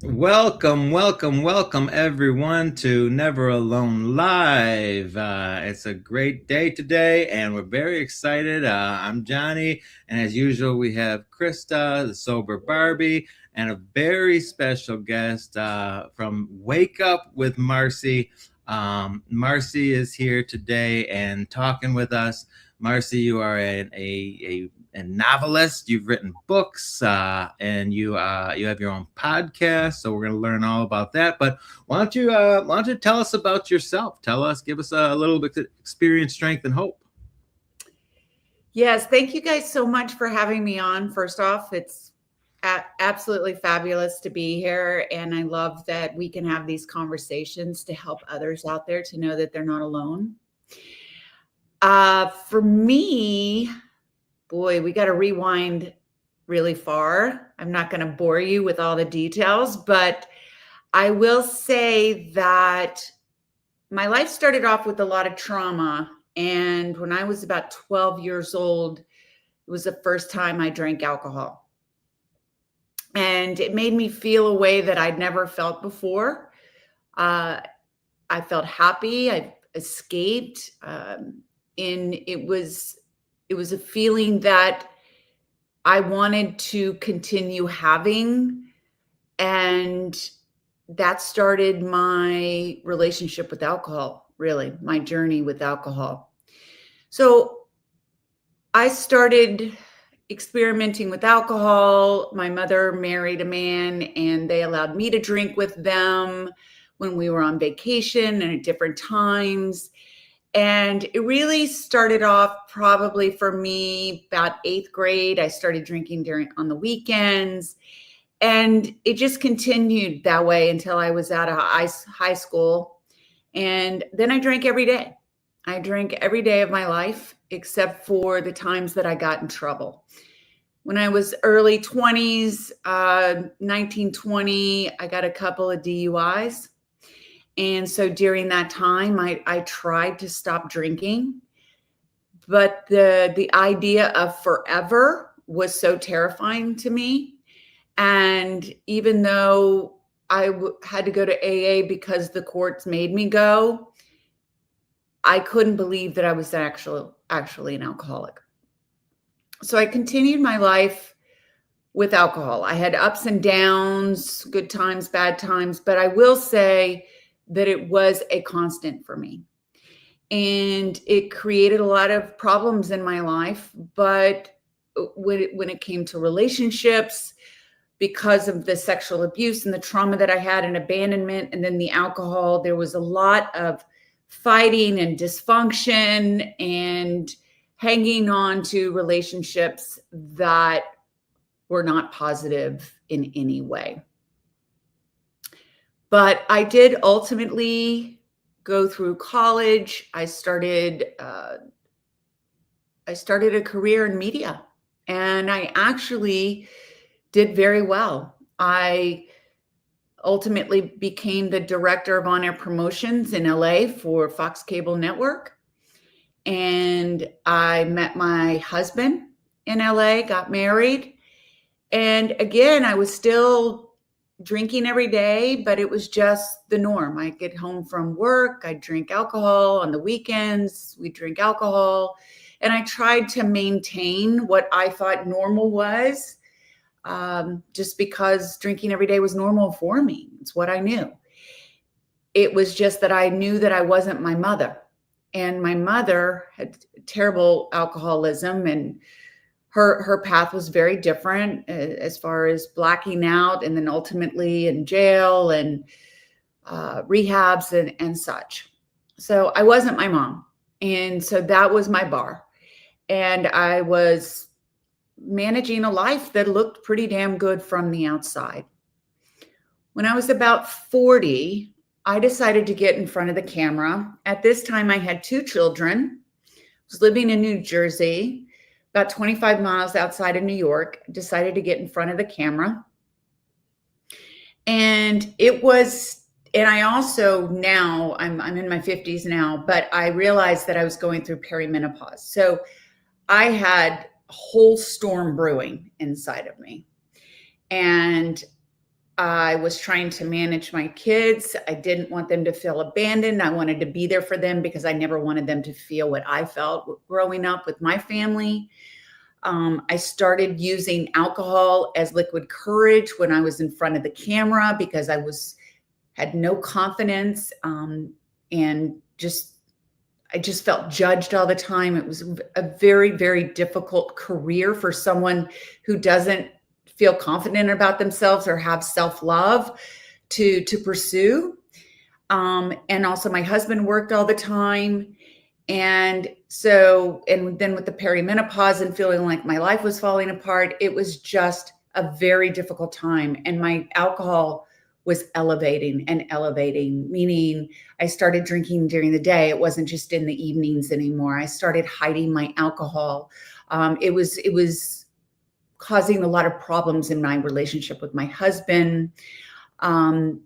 Welcome everyone to Never Alone Live. It's a great day today, and we're very excited. I'm Johnny, and as usual, we have Krista, the sober Barbie, and a very special guest from Wake Up with Marci. Marci is here today and talking with us. Marci, you are a novelist. You've written books, and you have your own podcast. So we're going to learn all about that. But why don't you tell us about yourself? Give us a little bit of experience, strength, and hope. Yes, thank you guys so much for having me on. First off, it's absolutely fabulous to be here. And I love that we can have these conversations to help others out there to know that they're not alone. For me, boy, we got to rewind really far. I'm not going to bore you with all the details, but I will say that my life started off with a lot of trauma. And when I was about 12 years old, it was the first time I drank alcohol. And it made me feel a way that I'd never felt before. I felt happy. I escaped. And it was a feeling that I wanted to continue having. And that started my relationship with alcohol, really, my journey with alcohol. So I started experimenting with alcohol. My mother married a man, and they allowed me to drink with them when we were on vacation and at different times. And it really started off probably for me about 8th grade. I started drinking on the weekends. And it just continued that way until I was out of high school. And then I drank every day. I drank every day of my life, except for the times that I got in trouble. When I was early 20s, 1920, I got a couple of DUIs. And so during that time, I tried to stop drinking. But the idea of forever was so terrifying to me. And even though I had to go to AA because the courts made me go, I couldn't believe that I was actually an alcoholic. So I continued my life with alcohol. I had ups and downs, good times, bad times, but I will say that it was a constant for me. And it created a lot of problems in my life. But when it came to relationships, because of the sexual abuse and the trauma that I had and abandonment, and then the alcohol, there was a lot of fighting and dysfunction and hanging on to relationships that were not positive in any way. But I did ultimately go through college. I started a career in media, and I actually did very well. I ultimately became the director of on-air promotions in LA for Fox Cable Network. And I met my husband in LA, got married. And again, I was still drinking every day, but it was just the norm. I'd get home from work, I'd drink alcohol on the weekends, we'd drink alcohol. And I tried to maintain what I thought normal was. Just because drinking every day was normal for me. It's what I knew. It was just that I knew that I wasn't my mother. And my mother had terrible alcoholism, and her path was very different as far as blacking out and then ultimately in jail and rehabs and such. So I wasn't my mom. And so that was my bar. And I was managing a life that looked pretty damn good from the outside. When I was about 40, I decided to get in front of the camera. At this time, I had 2 children. I was living in New Jersey, about 25 miles outside of New York. I decided to get in front of the camera. And I also now, I'm in my 50s now, but I realized that I was going through perimenopause. So I had whole storm brewing inside of me. And I was trying to manage my kids. I didn't want them to feel abandoned. I wanted to be there for them because I never wanted them to feel what I felt growing up with my family. I started using alcohol as liquid courage when I was in front of the camera because had no confidence, and I just felt judged all the time. It was a very, very difficult career for someone who doesn't feel confident about themselves or have self-love to pursue. And also my husband worked all the time. And then with the perimenopause and feeling like my life was falling apart, it was just a very difficult time. And my alcohol was elevating and elevating, meaning I started drinking during the day. It wasn't just in the evenings anymore. I started hiding my alcohol. It was causing a lot of problems in my relationship with my husband. Um,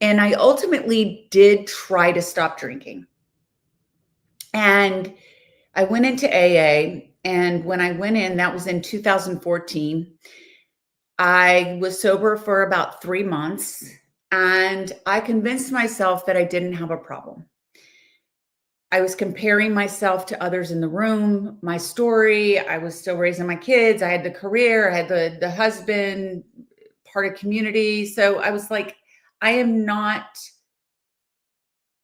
and I ultimately did try to stop drinking. And I went into AA. And when I went in, that was in 2014. I was sober for about 3 months. And I convinced myself that I didn't have a problem. I was comparing myself to others in the room, my story. I was still raising my kids. I had the career, I had the husband, part of community. So I was like, I am not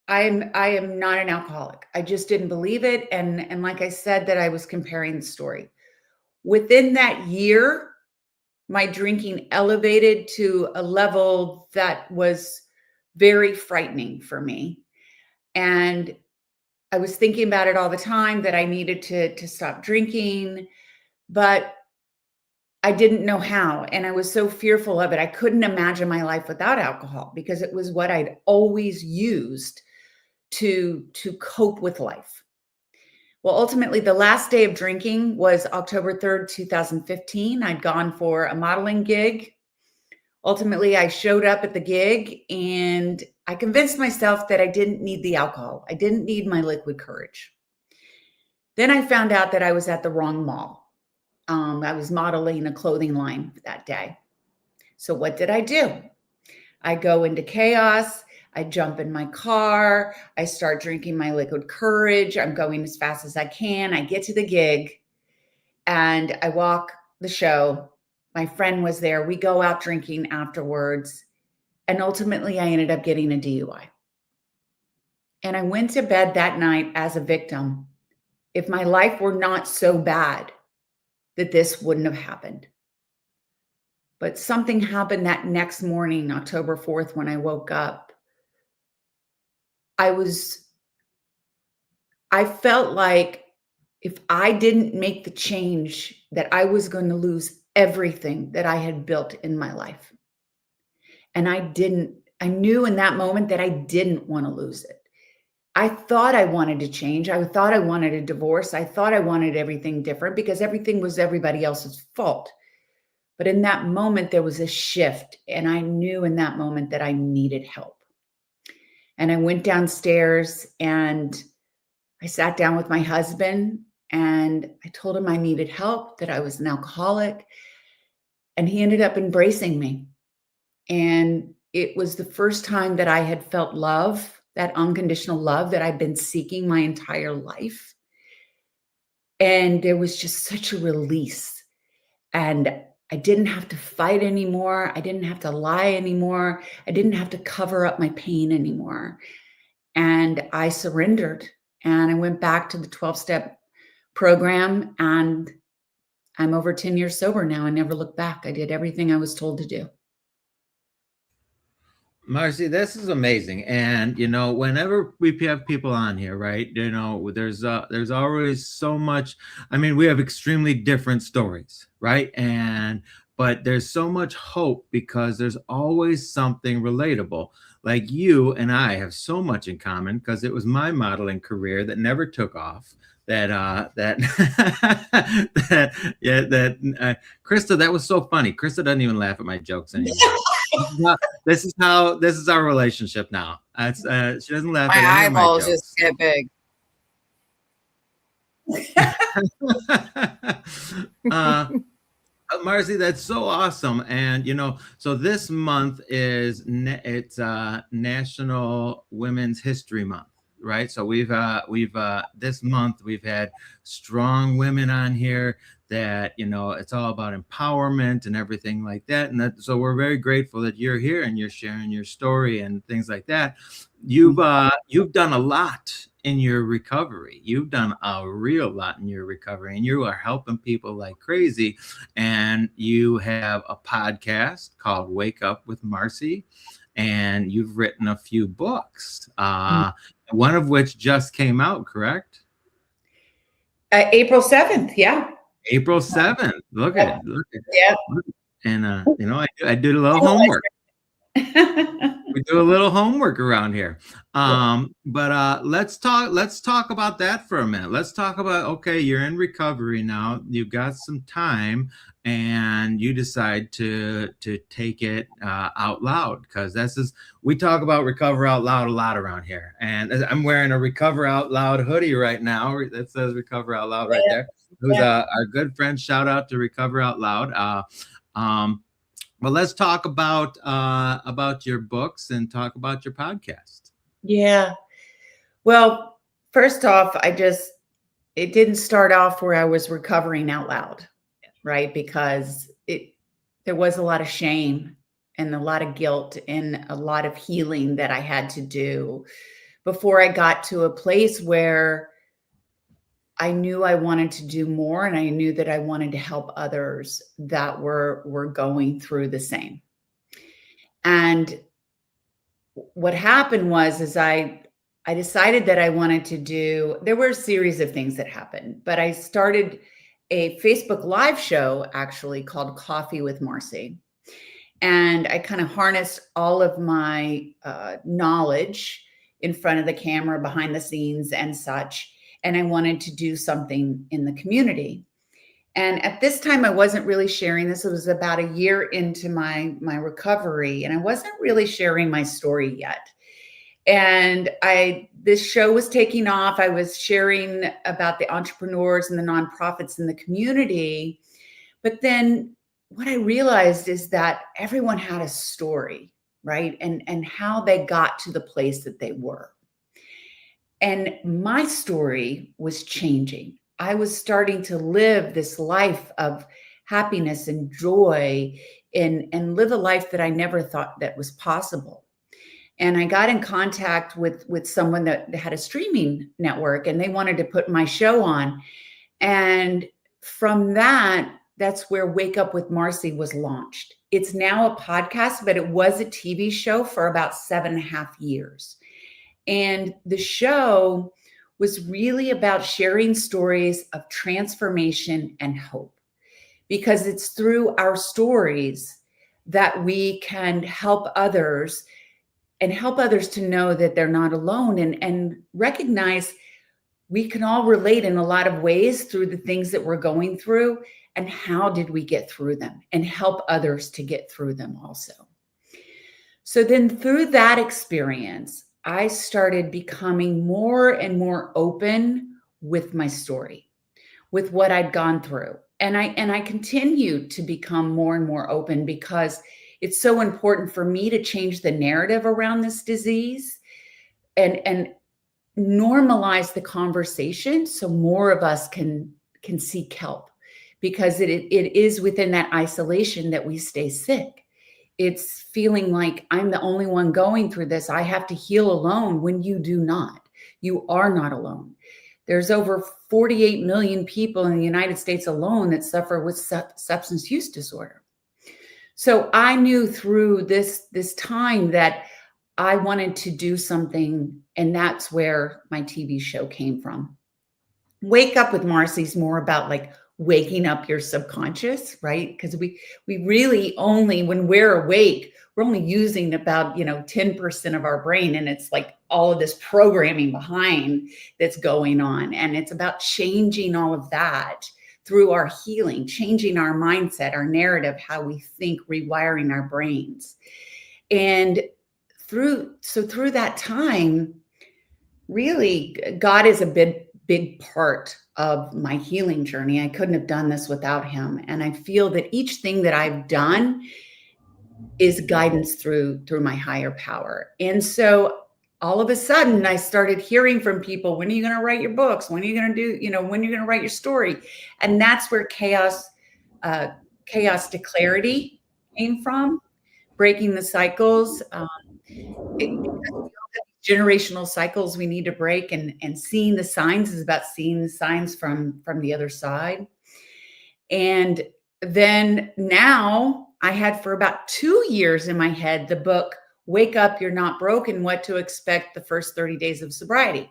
I am not an alcoholic. I just didn't believe it. And like I said, that I was comparing the story. Within that year, my drinking elevated to a level that was very frightening for me. And I was thinking about it all the time that I needed to stop drinking, but I didn't know how. And I was so fearful of it. I couldn't imagine my life without alcohol because it was what I'd always used to cope with life. Well, ultimately, the last day of drinking was October 3rd, 2015. I'd gone for a modeling gig. Ultimately, I showed up at the gig and I convinced myself that I didn't need the alcohol. I didn't need my liquid courage. Then I found out that I was at the wrong mall. I was modeling a clothing line that day. So what did I do? I go into chaos. I jump in my car. I start drinking my liquid courage. I'm going as fast as I can. I get to the gig and I walk the show. My friend was there. We go out drinking afterwards. And ultimately, I ended up getting a DUI. And I went to bed that night as a victim. If my life were not so bad, that this wouldn't have happened. But something happened that next morning, October 4th, when I woke up. I felt like if I didn't make the change, that I was going to lose everything that I had built in my life. And I knew in that moment that I didn't want to lose it. I thought I wanted to change. I thought I wanted a divorce. I thought I wanted everything different because everything was everybody else's fault. But in that moment, there was a shift. And I knew in that moment that I needed help. And I went downstairs and I sat down with my husband and I told him I needed help, that I was an alcoholic. And he ended up embracing me. And it was the first time that I had felt love, that unconditional love that I'd been seeking my entire life. And there was just such a release. And I didn't have to fight anymore. I didn't have to lie anymore. I didn't have to cover up my pain anymore. And I surrendered and I went back to the 12-step program and I'm over 10 years sober now. I never looked back. I did everything I was told to do. Marcy, this is amazing. And whenever we have people on here, right? There's always so much. I mean, we have extremely different stories, right? But there's so much hope because there's always something relatable. Like you and I have so much in common because it was my modeling career that never took off. That Krista, that was so funny. Krista doesn't even laugh at my jokes anymore. This is our relationship now. She doesn't laugh My at any of my eyeballs just jokes. get big. uh, Marcy, that's so awesome. And so this month is National Women's History Month, right? So we've this month we've had strong women on here that it's all about empowerment and everything like that. And so we're very grateful that you're here and you're sharing your story and things like that. You've done a lot in your recovery. You've done a real lot in your recovery, and you are helping people like crazy. And you have a podcast called Wake Up with Marci, and you've written a few books, one of which just came out, correct? April 7th. Yeah. April 7th. Look Yep. at look at Yep. look. And I did a little homework. We do a little homework around here. But let's talk about that for a minute. Let's talk about, okay, you're in recovery now. You've got some time and you decide to take it out loud, because we talk about recover out loud a lot around here. And I'm wearing a recover out loud hoodie right now that says recover out loud right there. Who's our good friend. Shout out to Recover Out Loud. Well, let's talk about your books and talk about your podcast. Yeah. Well, first off, it didn't start off where I was recovering out loud, right? Because there was a lot of shame and a lot of guilt and a lot of healing that I had to do before I got to a place where I knew I wanted to do more, and I knew that I wanted to help others that were going through the same. And what happened is I decided that I wanted to do, there were a series of things that happened, but I started a Facebook live show actually called Coffee with Marci. And I kind of harnessed all of my knowledge in front of the camera, behind the scenes and such. And I wanted to do something in the community. And at this time, I wasn't really sharing this. It was about a year into my recovery, and I wasn't really sharing my story yet. And this show was taking off. I was sharing about the entrepreneurs and the nonprofits in the community. But then what I realized is that everyone had a story, right? And how they got to the place that they were. And my story was changing. I was starting to live this life of happiness and joy and live a life that I never thought that was possible. And I got in contact with someone that had a streaming network, and they wanted to put my show on. And from that's where Wake Up with Marci was launched. It's now a podcast, but it was a TV show for about 7.5 years. And the show was really about sharing stories of transformation and hope, because it's through our stories that we can help others, and help others to know that they're not alone, and recognize we can all relate in a lot of ways through the things that we're going through, and how did we get through them, and help others to get through them also. So then through that experience, I started becoming more and more open with my story, with what I'd gone through. And I continue to become more and more open, because it's so important for me to change the narrative around this disease and normalize the conversation so more of us can seek help, because it is within that isolation that we stay sick. It's feeling like I'm the only one going through this. I have to heal alone, when you do not. You are not alone. There's over 48 million people in the United States alone that suffer with substance use disorder. So I knew through this time that I wanted to do something, and that's where my TV show came from. Wake Up with Marci is more about like waking up your subconscious, right? Because we really only, when we're awake, we're only using about 10% of our brain, and it's like all of this programming behind that's going on. And it's about changing all of that through our healing, changing our mindset, our narrative, how we think, rewiring our brains. And through that time, really, God is a big part of my healing journey. I couldn't have done this without him. And I feel that each thing that I've done is guidance through my higher power. And so all of a sudden I started hearing from people, when are you going to write your books? When are you going to do, when are you going to write your story? And that's where uh, chaos to clarity came from, breaking the cycles. Because we all have generational cycles we need to break, and seeing the signs is about seeing the signs from the other side. And then now I had for about 2 years in my head the book Wake Up, You're Not Broken, What to Expect the First 30 Days of Sobriety.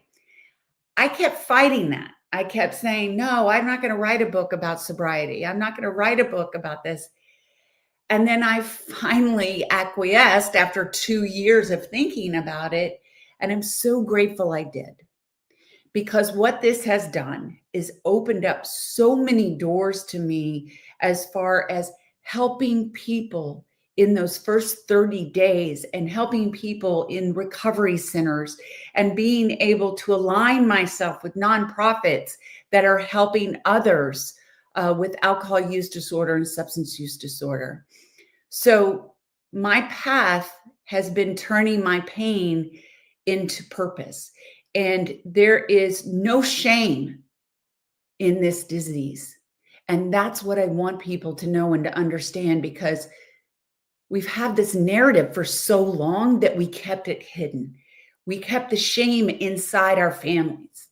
I kept fighting that. I kept saying, no, I'm not going to write a book about sobriety. I'm not going to write a book about this. And then I finally acquiesced after 2 years of thinking about it. And I'm so grateful I did, because what this has done is opened up so many doors to me as far as helping people in those first 30 days and helping people in recovery centers and being able to align myself with nonprofits that are helping others with alcohol use disorder and substance use disorder. So my path has been turning my pain into purpose. And there is no shame in this disease. And that's what I want people to know and to understand, because we've had this narrative for so long that we kept it hidden. We kept the shame inside our families.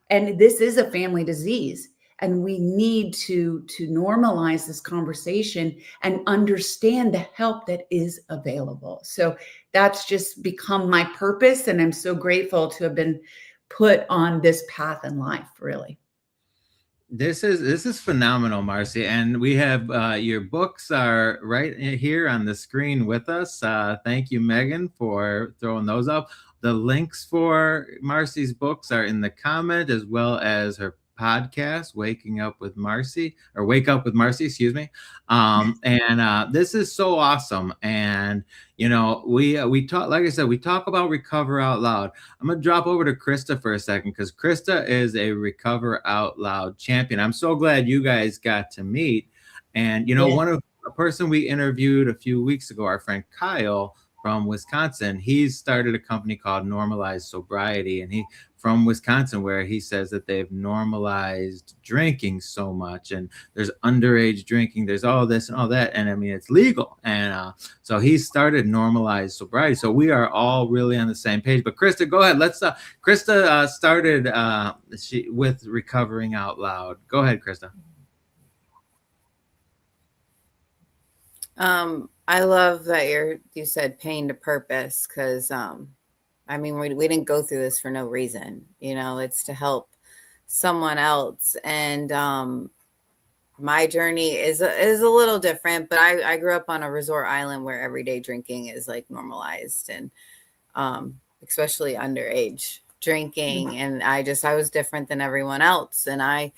And this is a family disease. And we need to normalize this conversation and understand the help that is available. So that's just become my purpose. And I'm so grateful to have been put on this path in life, really. This is phenomenal, Marci, and we have your books are right here on the screen with us. Thank you, Megan, for throwing those up. The links for Marci's books are in the comment, as well as her podcast, Waking Up with Marci, or Wake Up with Marci, excuse me. And this is so awesome. And we talk, like I said, we talk about Recover Out Loud. I'm gonna drop over to Krista for a second, because Krista is a Recover Out Loud champion. I'm so glad you guys got to meet. And Yeah. one of a person we interviewed a few weeks ago, our friend Kyle from Wisconsin, he's started a company called Normalized Sobriety, and he from Wisconsin, where he says that they've normalized drinking so much, and there's underage drinking, there's all this and all that, and I mean it's legal, and so he started Normalized Sobriety. So we are all really on the same page. But Krista, go ahead. Let's. Krista started with Recovering Out Loud. Go ahead, Krista. I love that you said pain to purpose, because I mean we didn't go through this for no reason. It's to help someone else, and my journey is a little different. But I grew up on a resort island where everyday drinking is like normalized, and especially underage drinking. And I was different than everyone else, and I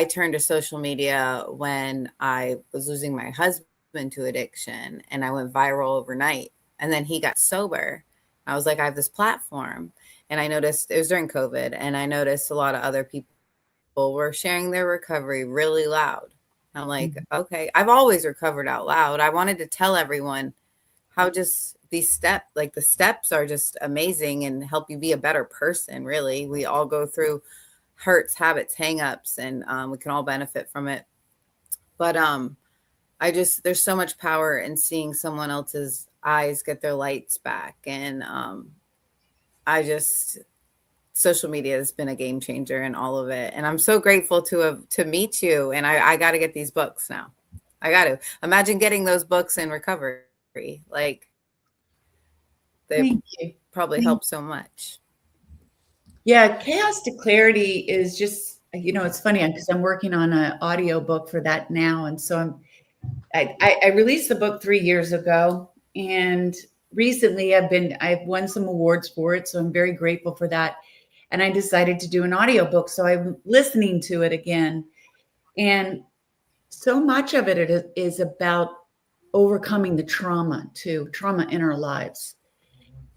turned to social media when I was losing my husband to addiction, and I went viral overnight. And then he got sober. I was like, I have this platform. And I noticed it was during COVID, and I noticed a lot of other people were sharing their recovery really loud. I'm like, okay, I've always recovered out loud. I wanted to tell everyone how just the steps are just amazing and help you be a better person. Really, we all go through hurts, habits, hangups, and we can all benefit from it. But there's so much power in seeing someone else's eyes get their lights back. And social media has been a game changer in all of it. And I'm so grateful to meet you. And I got to get these books now. I got to imagine getting those books in recovery. Like, they probably help so much. Yeah, chaos to clarity is just, it's funny because I'm working on an audio book for that now. And so I released the book 3 years ago, and recently I've won some awards for it. So I'm very grateful for that. And I decided to do an audio book. So I'm listening to it again. And so much of it is about overcoming the trauma in our lives.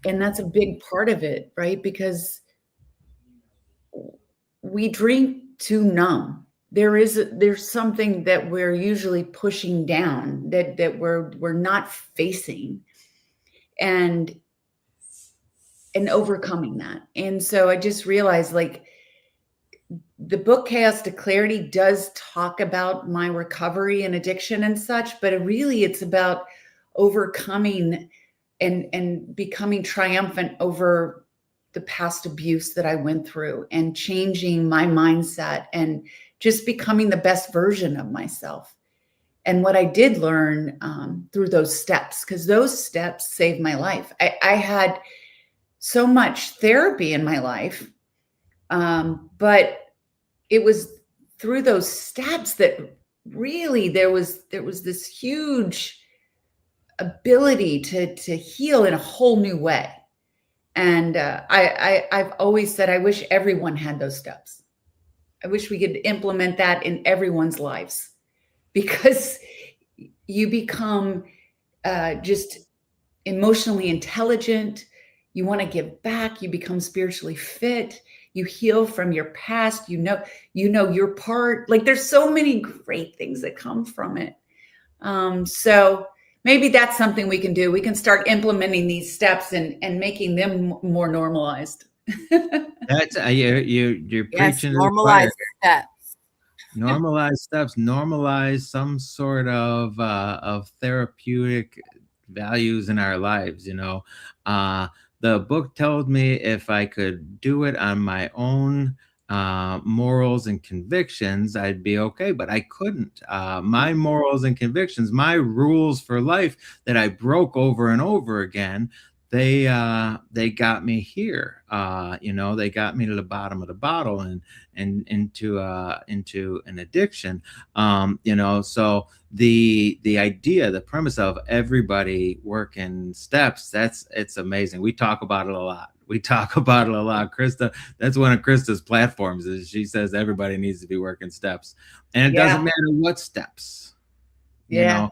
And that's a big part of it, right? Because we drink to numb. There's something that we're usually pushing down, that we're not facing, and overcoming that. And so I just realized, like, the book Chaos to Clarity does talk about my recovery and addiction and such, but it's about overcoming and becoming triumphant over the past abuse that I went through, and changing my mindset, and just becoming the best version of myself. And what I did learn through those steps, because those steps saved my life. I had so much therapy in my life, but it was through those steps that really there was this huge ability to heal in a whole new way. And I've always said, I wish everyone had those steps. I wish we could implement that in everyone's lives, because you become just emotionally intelligent. You want to give back. You become spiritually fit. You heal from your past. You know your part. Like, there's so many great things that come from it. So maybe that's something we can do. We can start implementing these steps and making them more normalized. That's you're Yes, preaching to the choir. normalize steps. Normalize steps, normalize some sort of therapeutic values in our lives. The book told me if I could do it on my own morals and convictions, I'd be okay, but I couldn't. My morals and convictions, my rules for life that I broke over and over again, they got me here. They got me to the bottom of the bottle, and into an addiction. So the idea, the premise of everybody working steps, it's amazing. We talk about it a lot. Krista, that's one of Krista's platforms, is she says everybody needs to be working steps, and it doesn't matter what steps. Yeah.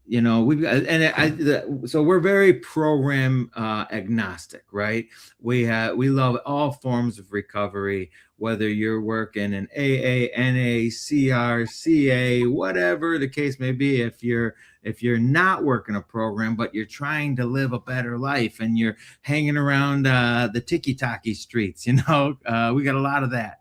We've got, so we're very program agnostic, right? We love all forms of recovery, whether you're working in AA, NA, CR, CA, whatever the case may be. If you're not working a program, but you're trying to live a better life, and you're hanging around the tiki-taki streets, we got a lot of that.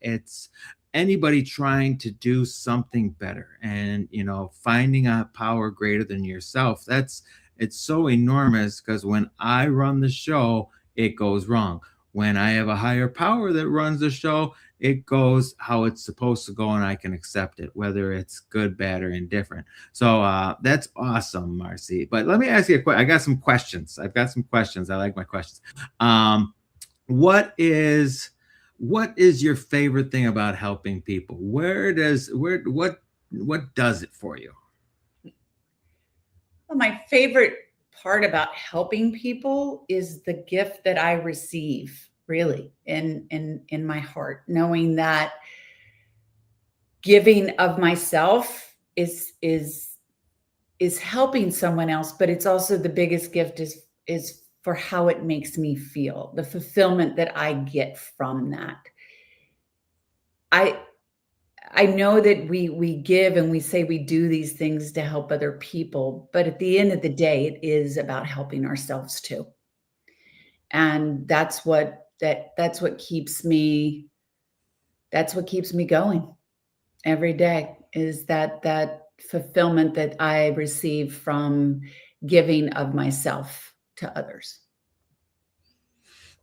It's anybody trying to do something better, and finding a power greater than yourself. It's so enormous, because when I run the show, it goes wrong. When I have a higher power that runs the show, it goes how it's supposed to go, and I can accept it, whether it's good, bad, or indifferent. So that's awesome, Marci. But let me ask you a question. I've got some questions. I like my questions. What is your favorite thing about helping people? What does it for you? Well, my favorite part about helping people is the gift that I receive, really, in my heart, knowing that giving of myself is helping someone else, but it's also, the biggest gift is for how it makes me feel, the fulfillment that I get from that. I know that we give and we say we do these things to help other people, but at the end of the day, it is about helping ourselves too. And that's what keeps me going every day, is that fulfillment that I receive from giving of myself to others.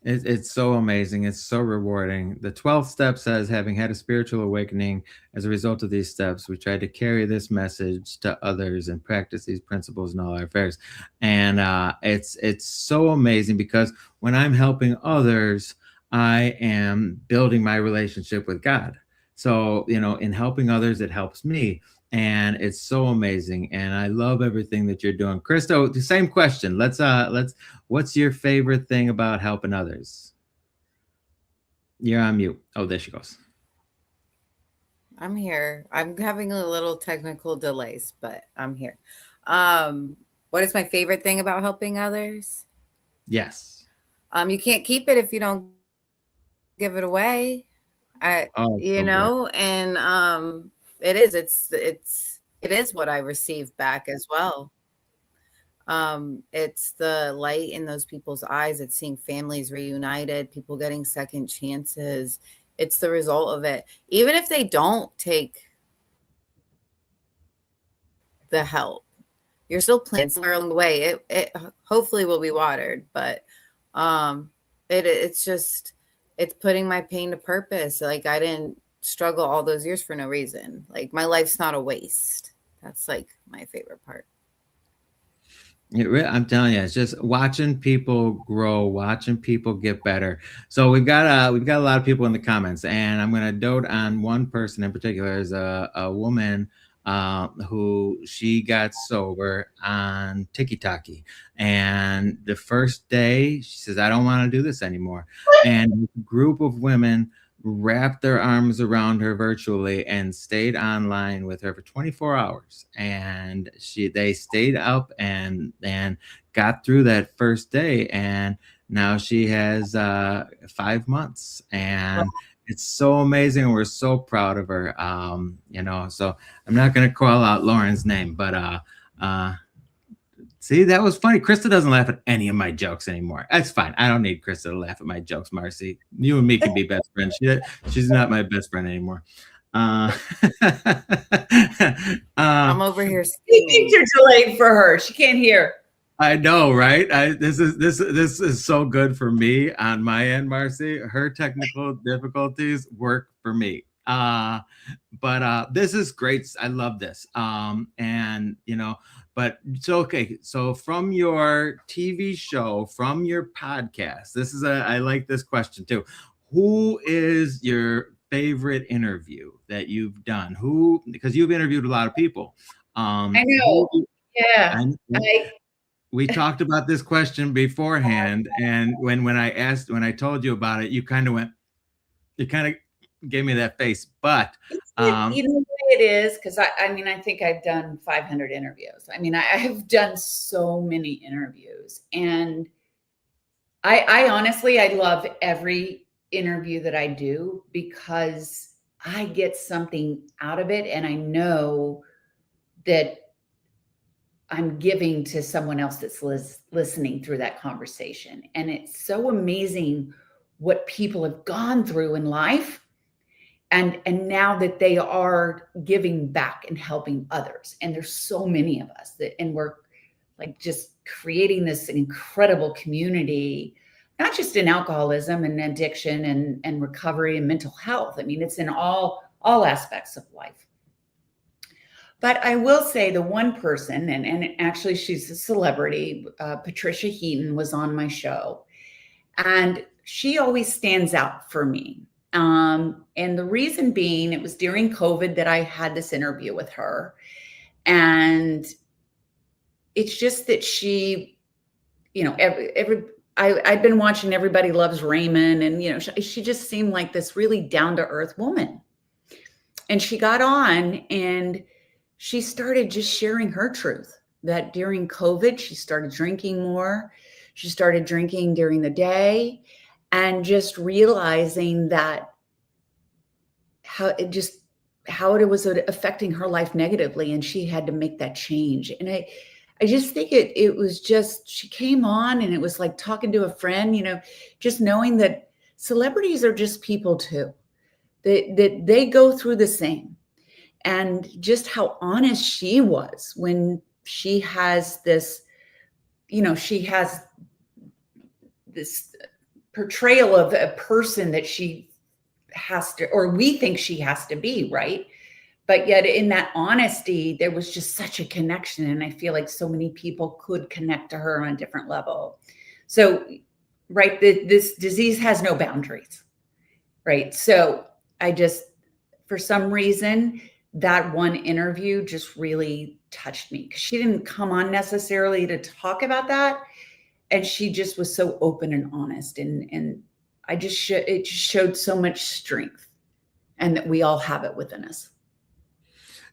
It's so amazing. It's so rewarding. The 12th step says, having had a spiritual awakening as a result of these steps, we tried to carry this message to others and practice these principles in all our affairs. And it's so amazing, because when I'm helping others, I am building my relationship with God. So, in helping others, it helps me. And it's so amazing. And I love everything that you're doing. Christo, the same question. What's your favorite thing about helping others? You're on mute. Oh, there she goes. I'm here. I'm having a little technical delays, but I'm here. What is my favorite thing about helping others? Yes. You can't keep it if you don't give it away. I, Oh, you so good. know, and it is what I receive back as well. It's the light in those people's eyes. It's seeing families reunited, people getting second chances. It's the result of it. Even if they don't take the help, you're still planting somewhere along the way. It hopefully will be watered, but um, it's putting my pain to purpose. Like I didn't struggle all those years for no reason. Like my life's not a waste. That's like my favorite part. I'm telling you, it's just watching people grow, watching people get better. So we've got a lot of people in the comments, and I'm going to dote on one person in particular. Is a woman who she got sober on TikTok, and the first day she says, "I don't want to do this anymore," and a group of women wrapped their arms around her virtually and stayed online with her for 24 hours, and they stayed up and got through that first day, and now she has 5 months, and it's so amazing, and we're so proud of her. So I'm not going to call out Lauren's name, but uh see, that was funny. Krista doesn't laugh at any of my jokes anymore. That's fine. I don't need Krista to laugh at my jokes, Marcy. You and me can be best friends. She's not my best friend anymore. Uh, I'm uh, over here He thinks screaming. you're delayed for her. She can't hear. I know, right? This is so good for me on my end, Marcy. Her technical difficulties work for me. But this is great. I love this. And but so okay. So from your TV show, from your podcast, I like this question too. Who is your favorite interview that you've done? Who, because you've interviewed a lot of people. I Who know. Yeah. I, I we talked about this question beforehand, and when I told you about it, you kind of gave me that face. But It's like, um, you know what it is? Because I mean, I think I've done 500 interviews. I mean, I have done so many interviews. And I honestly, I love every interview that I do because I get something out of it. And I know that I'm giving to someone else that's listening through that conversation. And it's so amazing what people have gone through in life, and now that they are giving back and helping others, and there's so many of us that, and we're like just creating this incredible community, not just in alcoholism and addiction and recovery and mental health. I mean, it's in all aspects of life. But I will say the one person, and actually she's a celebrity, Patricia Heaton was on my show, and she always stands out for me. And the reason being, it was during COVID that I had this interview with her. And it's just that she, I've been watching Everybody Loves Raymond, and, she just seemed like this really down to earth woman. And she got on and she started just sharing her truth that during COVID, she started drinking more. She started drinking during the day and just realizing that how it was affecting her life negatively. And she had to make that change. And I just think it was just, she came on and it was like talking to a friend, just knowing that celebrities are just people too, that they go through the same. And just how honest she was when she has this, she has this portrayal of a person that she has to, or we think she has to be, right? But yet in that honesty, there was just such a connection. And I feel like so many people could connect to her on a different level. So, right, this disease has no boundaries, right? So I just, for some reason, that one interview just really touched me because she didn't come on necessarily to talk about that. And she just was so open and honest. And it just showed so much strength, and that we all have it within us.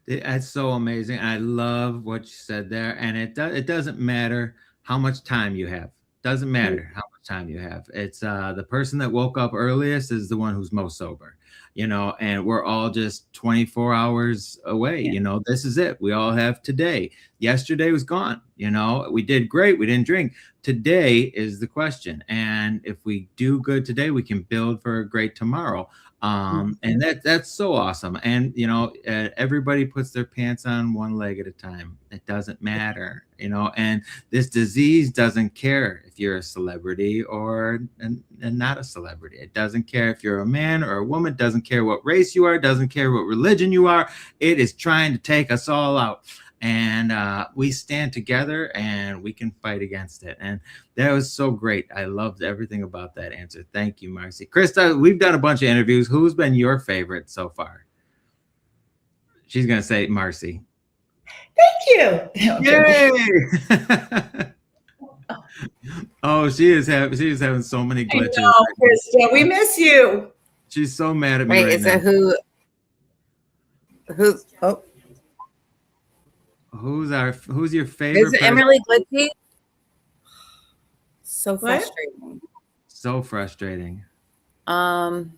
that's so amazing. I love what you said there, and it doesn't matter how much time you have. Doesn't matter how much time you have. It's the person that woke up earliest is the one who's most sober, and we're all just 24 hours away. Yeah. This is it. We all have today. Yesterday was gone. We did great. We didn't drink. Today is the question. And if we do good today, we can build for a great tomorrow. And that's so awesome. And everybody puts their pants on one leg at a time. It doesn't matter, and this disease doesn't care if you're a celebrity or and not a celebrity. It doesn't care if you're a man or a woman. It doesn't care what race you are. It doesn't care what religion you are. It is trying to take us all out. And we stand together and we can fight against it. And that was so great. I loved everything about that answer. Thank you, Marci. Krista, we've done a bunch of interviews. Who's been your favorite so far? She's going to say Marci. Thank you. Yay! Oh, she is having so many glitches. I know, Krista, we miss you. She's so mad at me. Wait, right is now. it who? Oh, Who's your favorite? is it Emily Glitzy? So What? frustrating. So frustrating. My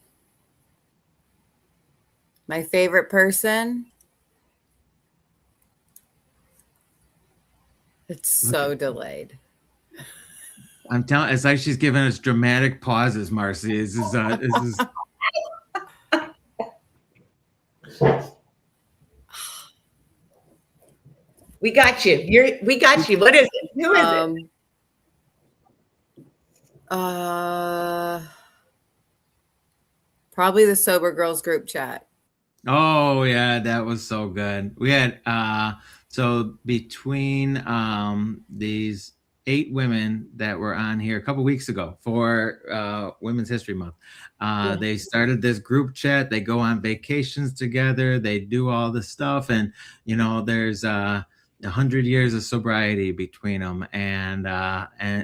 favorite person. It's so delayed. I'm telling. It's like she's giving us dramatic pauses, Marci. This is. We got you. We got you. What is it? Who is it? Probably the Sober Girls group chat. Oh yeah, that was so good. We had so between these 8 women that were on here a couple weeks ago for Women's History Month. They started this group chat. They go on vacations together. They do all this stuff, and there's 100 years of sobriety between them, and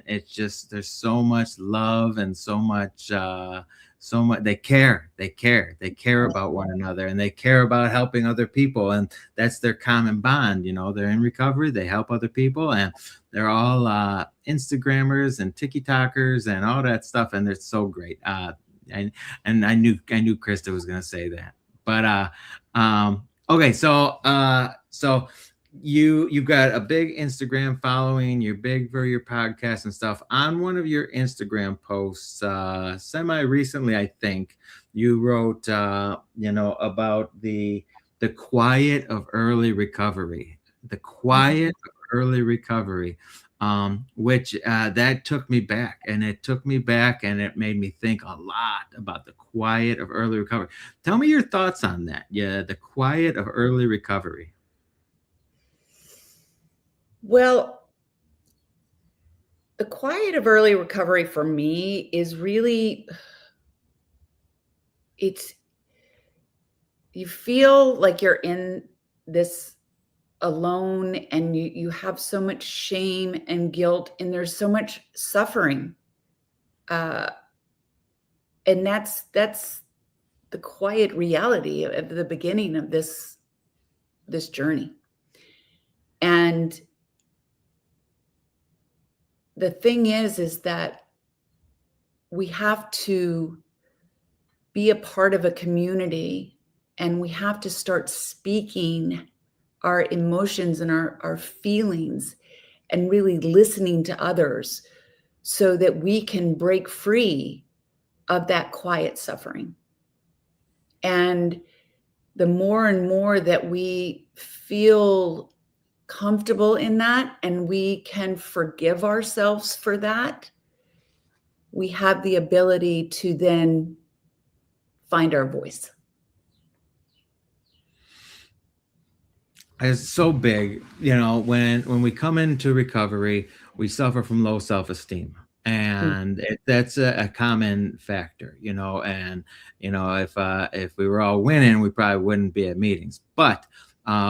it's just there's so much love and so much they care about one another, and they care about helping other people, and that's their common bond. They're in recovery, they help other people, and they're all Instagrammers and TikTokers and all that stuff, and they're so great. And I knew Krista was going to say that, but okay, so you've got a big Instagram following. You're big for your podcast and stuff. On one of your Instagram posts, semi recently, I think you wrote, about the quiet of early recovery. The quiet of early recovery, which that took me back, and it made me think a lot about the quiet of early recovery. Tell me your thoughts on that. Yeah, the quiet of early recovery. Well, the quiet of early recovery for me is really, you feel like you're in this alone, and you have so much shame and guilt, and there's so much suffering. And that's the quiet reality of the beginning of this journey. And the thing is that we have to be a part of a community, and we have to start speaking our emotions and our feelings, and really listening to others, so that we can break free of that quiet suffering. And the more and more that we feel comfortable in that, and we can forgive ourselves for that, we have the ability to then find our voice. It's so big, when we come into recovery, we suffer from low self-esteem, and that's a common factor, and if we were all winning, we probably wouldn't be at meetings. But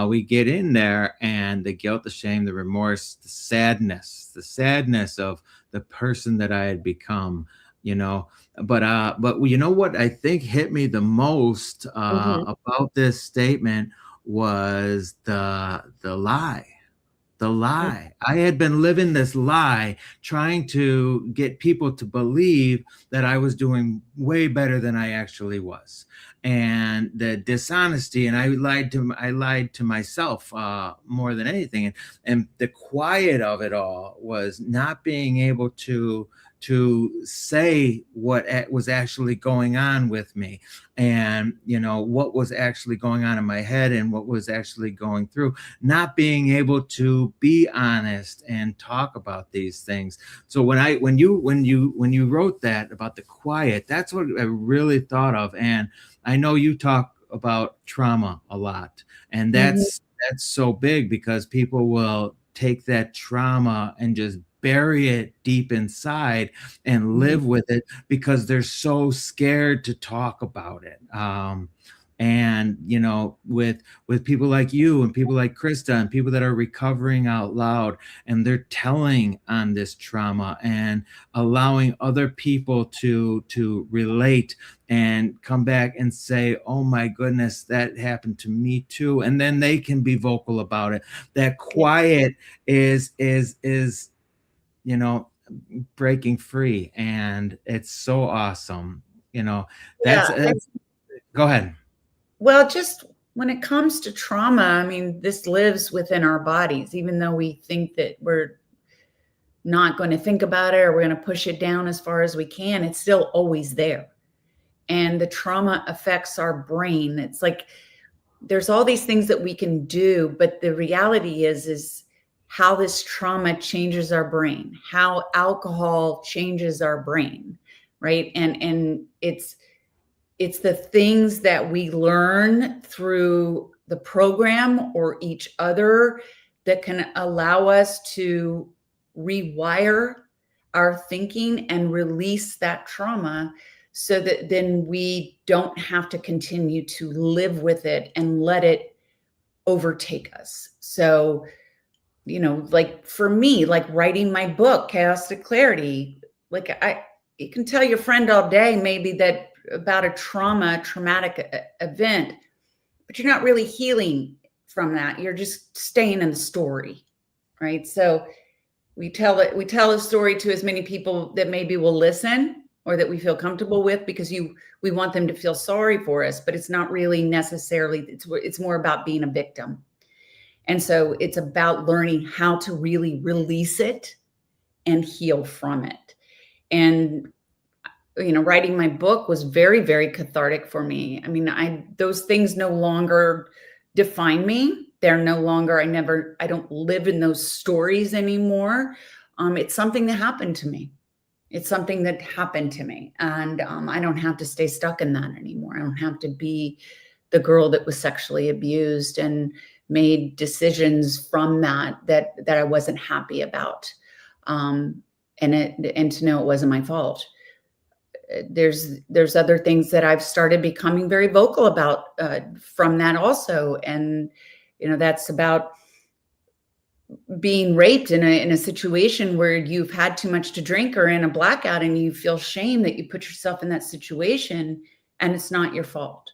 we get in there, and the guilt, the shame, the remorse, the sadness of the person that I had become, but you know what I think hit me the most about this statement was the lie the lie. I had been living this lie, trying to get people to believe that I was doing way better than I actually was. And the dishonesty, and I lied to myself more than anything. And the quiet of it all was not being able to say what was actually going on with me, and what was actually going on in my head and what was actually going through, not being able to be honest and talk about these things. So when you wrote that about the quiet, that's what I really thought of. And I know you talk about trauma a lot, and Mhm. that's so big, because people will take that trauma and just bury it deep inside and Mhm. live with it, because they're so scared to talk about it. And with people like you and people like Krista and people that are recovering out loud, and they're telling on this trauma and allowing other people to relate and come back and say, oh my goodness, that happened to me too, and then they can be vocal about it. That quiet is you know breaking free, and it's so awesome. That's Yeah. Go ahead. Well, just when it comes to trauma, I mean, this lives within our bodies, even though we think that we're not going to think about it or we're going to push it down as far as we can, it's still always there. And the trauma affects our brain. It's like there's all these things that we can do, but the reality is how this trauma changes our brain, how alcohol changes our brain, right? And it's the things that we learn through the program or each other that can allow us to rewire our thinking and release that trauma so that then we don't have to continue to live with it and let it overtake us. So, like for me, like writing my book, Chaos to Clarity, like you can tell your friend all day maybe that about a traumatic event, but you're not really healing from that. You're just staying in the story, right? So we tell a story to as many people that maybe will listen or that we feel comfortable with, because we want them to feel sorry for us, but it's not really necessarily, it's more about being a victim. And so it's about learning how to really release it and heal from it. And writing my book was very, very cathartic for me. I mean, those things no longer define me. They're no longer, I don't live in those stories anymore. It's something that happened to me. It's something that happened to me. And I don't have to stay stuck in that anymore. I don't have to be the girl that was sexually abused and made decisions from that I wasn't happy about. And to know it wasn't my fault. There's other things that I've started becoming very vocal about from that also. And, that's about being raped in a situation where you've had too much to drink or in a blackout, and you feel shame that you put yourself in that situation and it's not your fault.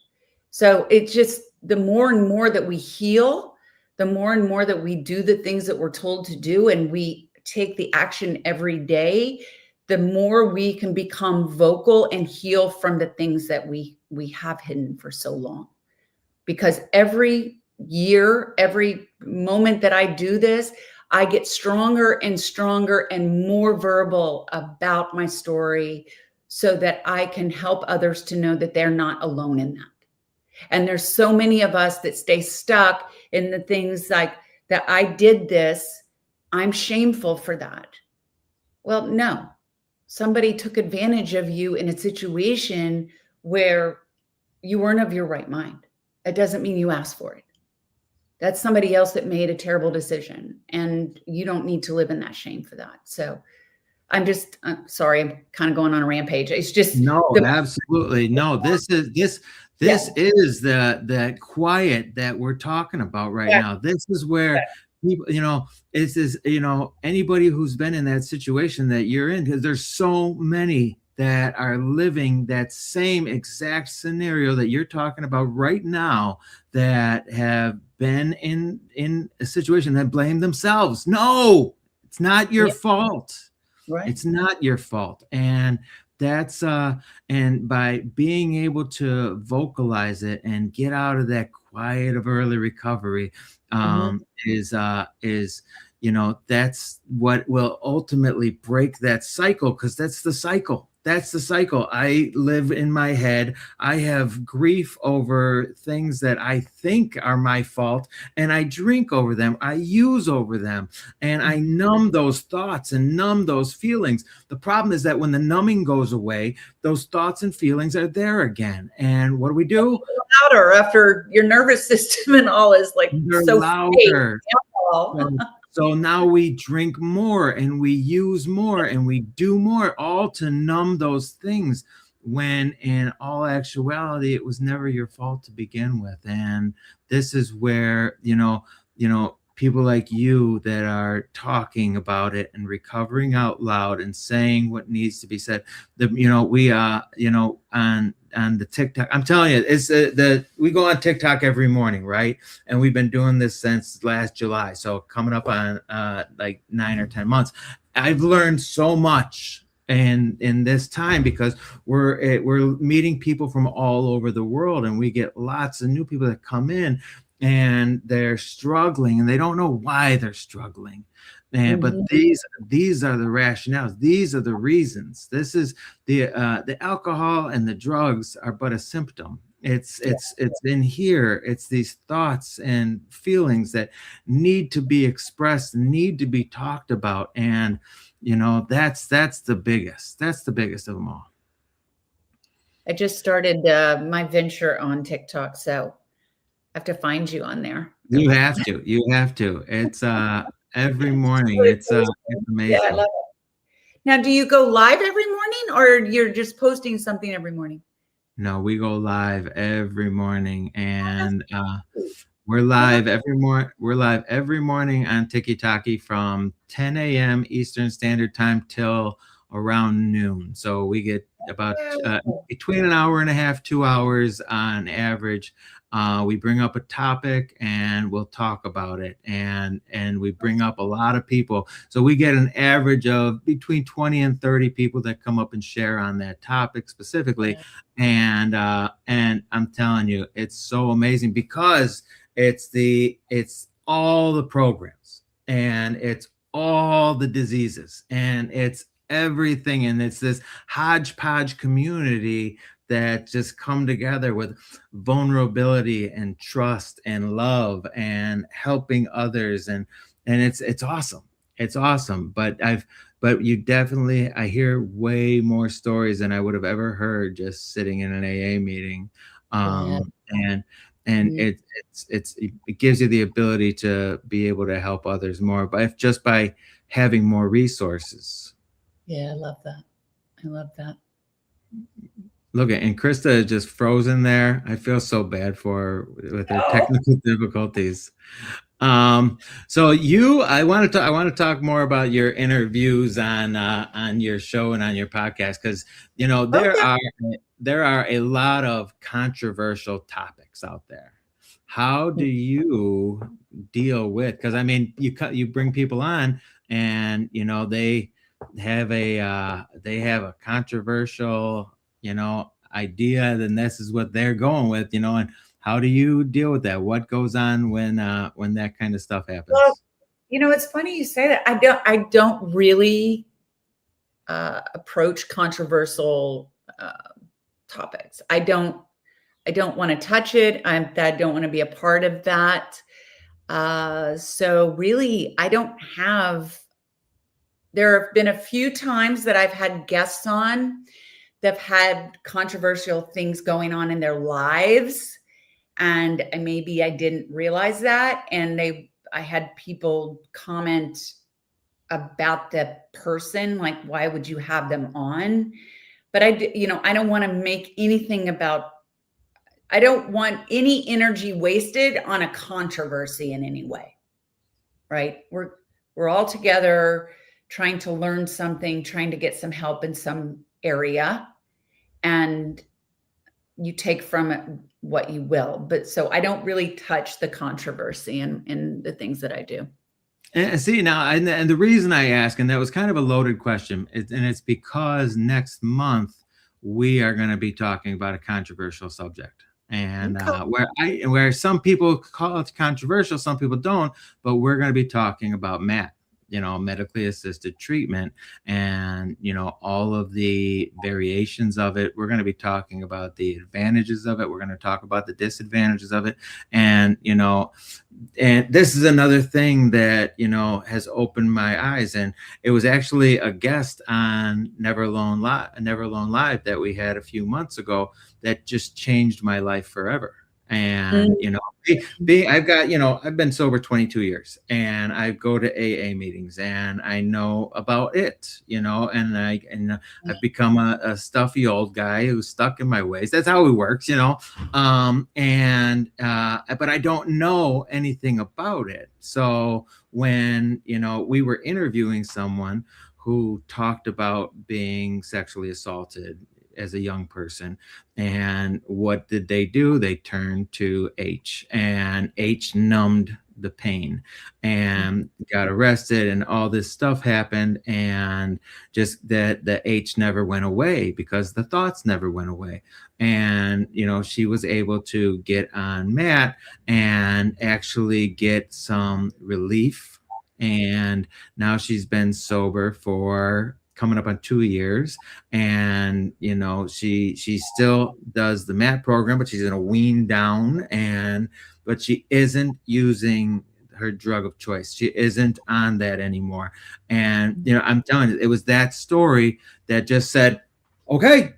So it's just the more and more that we heal, the more and more that we do the things that we're told to do, and we take the action every day, the more we can become vocal and heal from the things that we have hidden for so long. Because every year, every moment that I do this, I get stronger and stronger and more verbal about my story so that I can help others to know that they're not alone in that. And there's so many of us that stay stuck in the things like that. I did this, I'm shameful for that. Well, no, somebody took advantage of you in a situation where you weren't of your right mind. That doesn't mean you asked for it. That's somebody else that made a terrible decision, and you don't need to live in that shame for that. So I'm sorry, I'm kind of going on a rampage. It's just No, absolutely. No, yeah, this is the quiet that we're talking about right yeah, now. This is where people, anybody who's been in that situation that you're in, because there's so many that are living that same exact scenario that you're talking about right now, that have been in a situation that blame themselves. No, it's not your Yeah. fault. Right. It's not your fault. And that's and by being able to vocalize it and get out of that quiet of early recovery, Mhm. is that's what will ultimately break that cycle, because that's the cycle. That's the cycle. I live in my head. I have grief over things that I think are my fault, and I drink over them. I use over them, and I numb those thoughts and numb those feelings. The problem is that when the numbing goes away, those thoughts and feelings are there again. And what do? Louder after your nervous system and all is like They're so fake. louder. Alcohol. So now we drink more and we use more and we do more, all to numb those things, when in all actuality it was never your fault to begin with. And this is where people like you that are talking about it and recovering out loud and saying what needs to be said. We on the TikTok, I'm telling you, it's we go on TikTok every morning, right? And we've been doing this since last July, so coming up on like 9 or 10 months. I've learned so much in this time, because we're meeting people from all over the world, and we get lots of new people that come in, and they're struggling and they don't know why they're struggling. But these are the rationales. These are the reasons. This is the alcohol and the drugs are but a symptom. It's in here. It's these thoughts and feelings that need to be expressed, need to be talked about, and that's the biggest. That's the biggest of them all. I just started my venture on TikTok, so I have to find you on there. You have to. You have to. It's every morning. It's Yeah, I amazing. love it. Now, do you go live every morning, or you're just posting something every morning? No, we go live every morning, and we're live every morning on TikTok from 10 a.m. Eastern Standard Time till around noon. So we get about between an hour and a half, 2 hours on average. We bring up a topic and we'll talk about it, and we bring up a lot of people. So we get an average of between 20 and 30 people that come up and share on that topic specifically. And I'm telling you, it's so amazing, because it's all the programs, and it's all the diseases, and it's everything, and it's this hodgepodge community that just come together with vulnerability and trust and love and helping others, and it's awesome. It's awesome. But you definitely, I hear way more stories than I would have ever heard just sitting in an AA meeting. And it gives you the ability to be able to help others more, but just by having more resources. Yeah, I love that. I love that. Look at, and Krista is just frozen there. I feel so bad for her with her technical difficulties. So I want to talk more about your interviews on your show and on your podcast, because there are a lot of controversial topics out there. How do you deal with? Because I mean, you bring people on, and they have a controversial idea, then this is what they're going with, and how do you deal with that? What goes on when that kind of stuff happens? Well, it's funny you say that. I don't really approach controversial topics. I don't want to touch it. I don't want to be a part of that. So really, I don't have. There have been a few times that I've had guests on that have had controversial things going on in their lives, and maybe I didn't realize that. And I had people comment about the person, like, why would you have them on? But I don't want to make anything about. I don't want any energy wasted on a controversy in any way. Right? We're all together trying to learn something, trying to get some help in some area, and you take from it what you will. But so I don't really touch the controversy in the things that I do. And see now, and the reason I ask, and that was kind of a loaded question, and it's because next month we are going to be talking about a controversial subject, and Okay. where some people call it controversial, some people don't, but we're going to be talking about MAT, medically assisted treatment, and all of the variations of it. We're going to be talking about the advantages of it. We're going to talk about the disadvantages of it, and and this is another thing that has opened my eyes. And it was actually a guest on Never Alone Live that we had a few months ago that just changed my life forever. And I've been sober 22 years, and I go to AA meetings, and I know about it, and I've become a stuffy old guy who's stuck in my ways. That's how it works, but I don't know anything about it. So when we were interviewing someone who talked about being sexually assaulted as a young person, and what did they do? They turned to H, and H numbed the pain, and got arrested, and all this stuff happened, and just that the H never went away because the thoughts never went away. And she was able to get on Matt and actually get some relief, and now she's been sober for coming up on 2 years. And she still does the MAT program, but she's gonna wean down, but she isn't using her drug of choice. She isn't on that anymore. And I'm telling you, it was that story that just said, okay,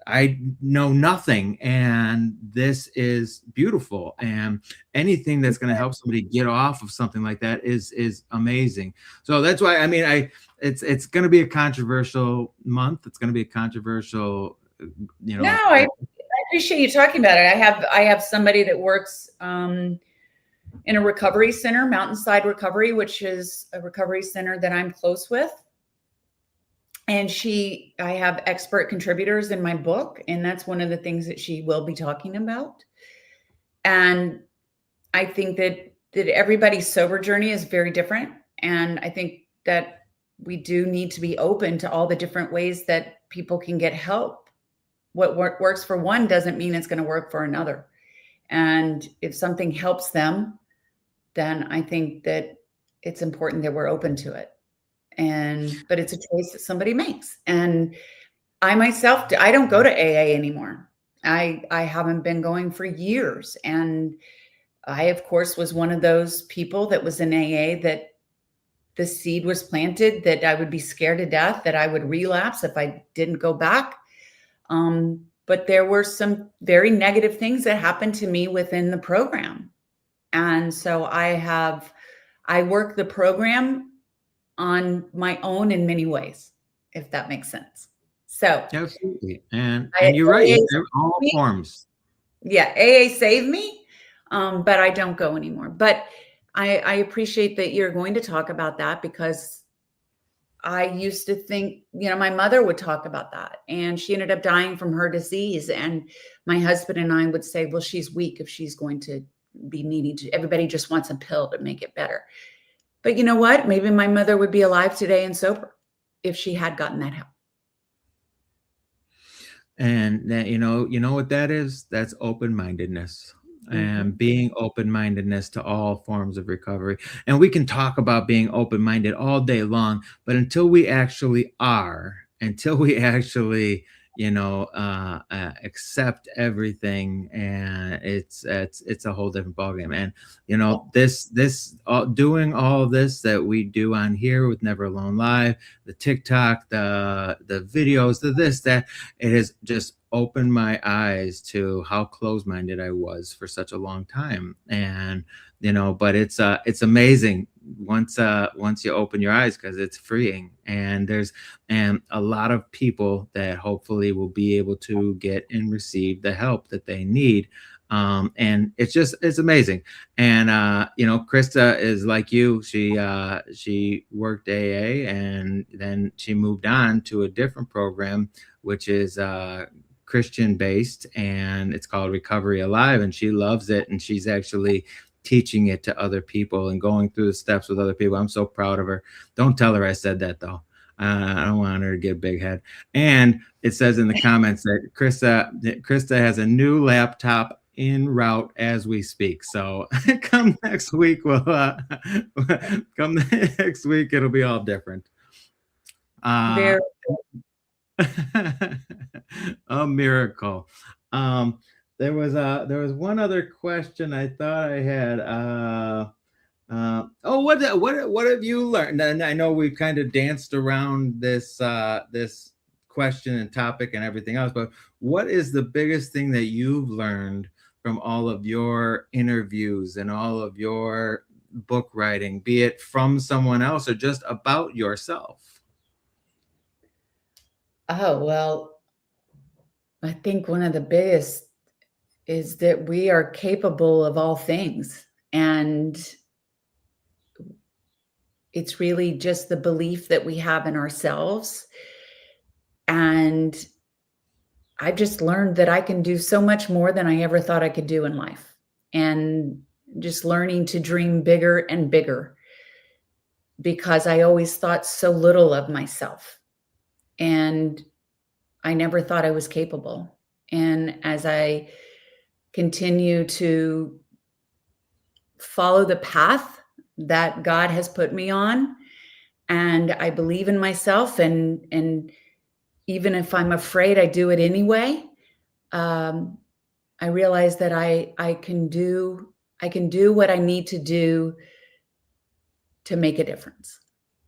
I know nothing, and this is beautiful. And anything that's going to help somebody get off of something like that is amazing. So that's why, it's going to be a controversial month. It's going to be a controversial, No, I appreciate you talking about it. I have somebody that works in a recovery center, Mountainside Recovery, which is a recovery center that I'm close with. And I have expert contributors in my book, and that's one of the things that she will be talking about. And I think that everybody's sober journey is very different. And I think that we do need to be open to all the different ways that people can get help. What works for one doesn't mean it's going to work for another. And if something helps them, then I think that it's important that we're open to it. But it's a choice that somebody makes. And I myself, I don't go to AA anymore. I haven't been going for years. And I, of course, was one of those people that was in AA that the seed was planted that I would be scared to death, that I would relapse if I didn't go back. But there were some very negative things that happened to me within the program. And so I work the program on my own in many ways, if that makes sense. So absolutely. And you're right, they're all forms. Yeah, AA saved me, but I don't go anymore. But I appreciate that you're going to talk about that, because I used to think, my mother would talk about that, and she ended up dying from her disease. And my husband and I would say, well, she's weak if she's going to be needing to, everybody just wants a pill to make it better. But you know what? Maybe my mother would be alive today and sober if she had gotten that help. And that, you know what that is? That's open-mindedness. And being open-mindedness to all forms of recovery. And we can talk about being open-minded all day long, but until we actually accept everything, and it's a whole different ballgame. And doing all of this that we do on here with Never Alone Live, the TikTok, the videos, that it has just opened my eyes to how close-minded I was for such a long time. And but it's amazing once you open your eyes, because it's freeing. And there's a lot of people that hopefully will be able to get and receive the help that they need. And it's amazing. And Krista is like you. She worked AA, and then she moved on to a different program, which is Christian based, and it's called Recovery Alive, and she loves it, and she's actually teaching it to other people and going through the steps with other people. I'm so proud of her. Don't tell her I said that, though. I don't want her to get a big head. And it says in the comments that Krista has a new laptop en route as we speak. So come next week, come next week, it'll be all different. Very A miracle. There was one other question I thought I had. What have you learned? And I know we've kind of danced around this question and topic and everything else, but what is the biggest thing that you've learned from all of your interviews and all of your book writing, be it from someone else or just about yourself? Oh, well, I think one of the biggest is that we are capable of all things. And it's really just the belief that we have in ourselves. And I've just learned that I can do so much more than I ever thought I could do in life. And just learning to dream bigger and bigger, because I always thought so little of myself. And I never thought I was capable. And as I continue to follow the path that God has put me on, and I believe in myself, and even if I'm afraid, I do it anyway. I realize that I can do what I need to do to make a difference.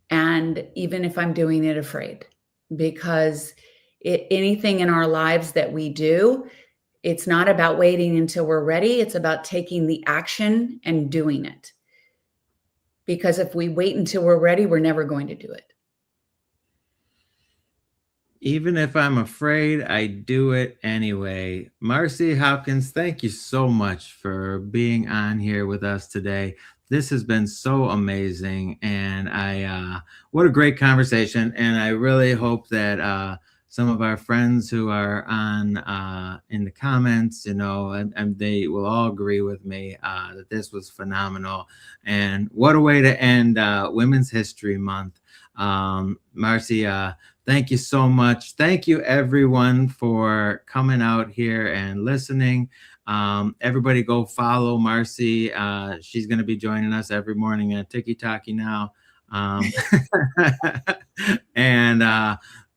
And even if I'm doing it afraid, because anything in our lives that we do, it's not about waiting until we're ready. It's about taking the action and doing it. Because if we wait until we're ready, we're never going to do it. Even if I'm afraid, I do it anyway. Marci Hopkins, thank you so much for being on here with us today. This has been so amazing, and what a great conversation. And I really hope that some of our friends who are on in the comments, and they will all agree with me that this was phenomenal. And what a way to end Women's History Month. Marci, thank you so much. Thank you, everyone, for coming out here and listening. Everybody go follow Marci. She's going to be joining us every morning at Tiki Taki now.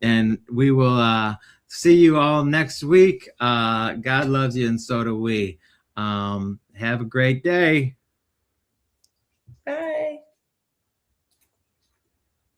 And we will see you all next week. God loves you, and so do we. Have a great day. Bye.